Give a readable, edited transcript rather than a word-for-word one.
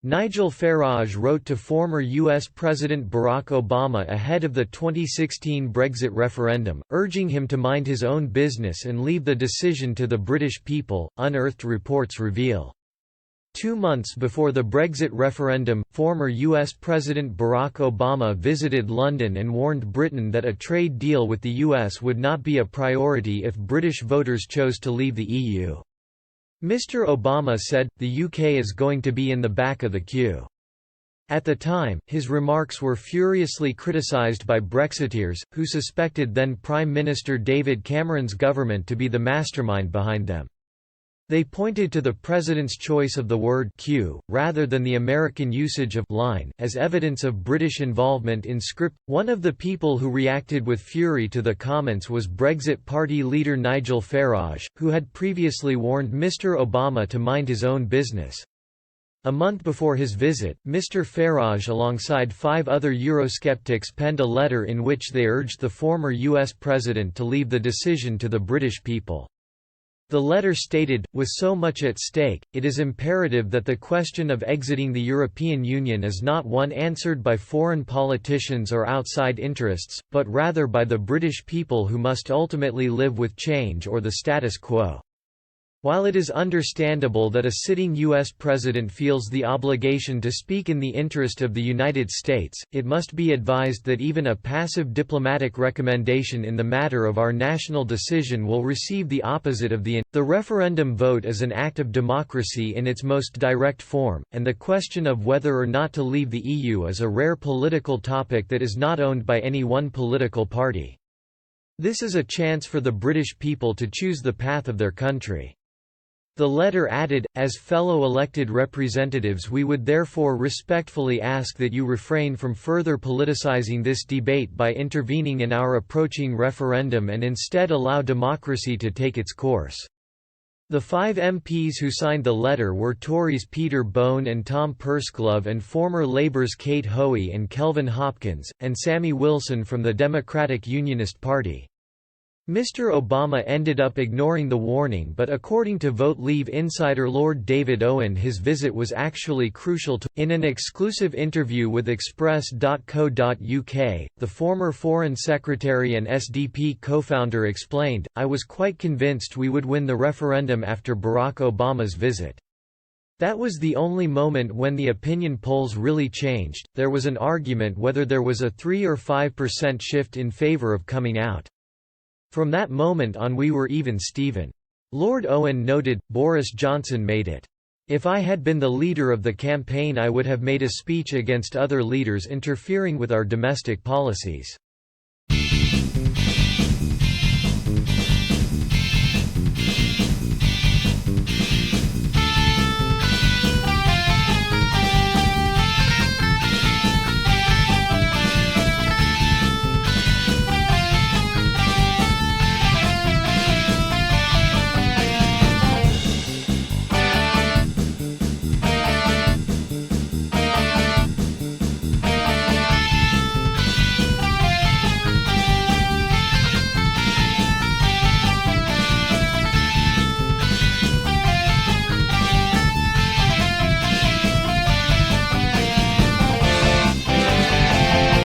Nigel Farage wrote to former U.S. President Barack Obama ahead of the 2016 Brexit referendum, urging him to mind his own business and leave the decision to the British people, unearthed reports reveal. 2 months before the Brexit referendum, former U.S. President Barack Obama visited London and warned Britain that a trade deal with the U.S. would not be a priority if British voters chose to leave the EU. Mr. Obama said, "The UK is going to be in the back of the queue." At the time, his remarks were furiously criticised by Brexiteers, who suspected then Prime Minister David Cameron's government to be the mastermind behind them. They pointed to the President's choice of the word queue, rather than the American usage of line, as evidence of British involvement in script. One of the people who reacted with fury to the comments was Brexit Party leader Nigel Farage, who had previously warned Mr. Obama to mind his own business. A month before his visit, Mr. Farage alongside 5 other Eurosceptics penned a letter in which they urged the former US President to leave the decision to the British people. The letter stated, "With so much at stake, it is imperative that the question of exiting the European Union is not one answered by foreign politicians or outside interests, but rather by the British people who must ultimately live with change or the status quo." While it is understandable that a sitting U.S. president feels the obligation to speak in the interest of the United States, it must be advised that even a passive diplomatic recommendation in the matter of our national decision will receive the opposite of the referendum vote is an act of democracy in its most direct form, and the question of whether or not to leave the EU is a rare political topic that is not owned by any one political party. This is a chance for the British people to choose the path of their country. The letter added, "As fellow elected representatives we would therefore respectfully ask that you refrain from further politicizing this debate by intervening in our approaching referendum and instead allow democracy to take its course." The 5 MPs who signed the letter were Tories Peter Bone and Tom Pursglove and former Labour's Kate Hoey and Kelvin Hopkins, and Sammy Wilson from the Democratic Unionist Party. Mr. Obama ended up ignoring the warning, but according to Vote Leave insider Lord David Owen his visit was actually crucial to. In an exclusive interview with Express.co.uk, the former Foreign Secretary and SDP co-founder explained, "I was quite convinced we would win the referendum after Barack Obama's visit. That was the only moment when the opinion polls really changed. There was an argument whether there was a 3 or 5% shift in favour of coming out. From that moment on we were even Steven." Lord Owen noted, "Boris Johnson made it. If I had been the leader of the campaign I would have made a speech against other leaders interfering with our domestic policies.